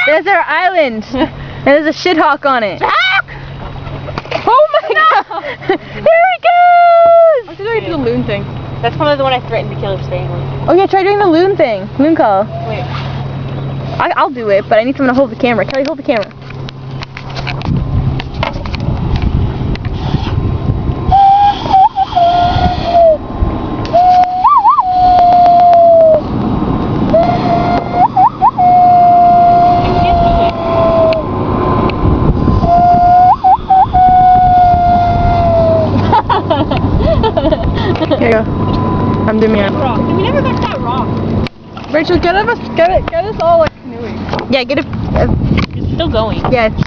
There's our island. And there's a shithawk on it. Oh my god! Here he goes! I'm going to do the loon thing. That's probably the one I threatened to kill his family. Oh yeah, try doing the loon thing. Loon call. Wait. I'll do it, but I need someone to hold the camera. Kelly, hold the camera. Here you go. I'm doing it. We never got that wrong. Rachel, get us all like canoeing. Yeah, get it. It's still going. Yeah.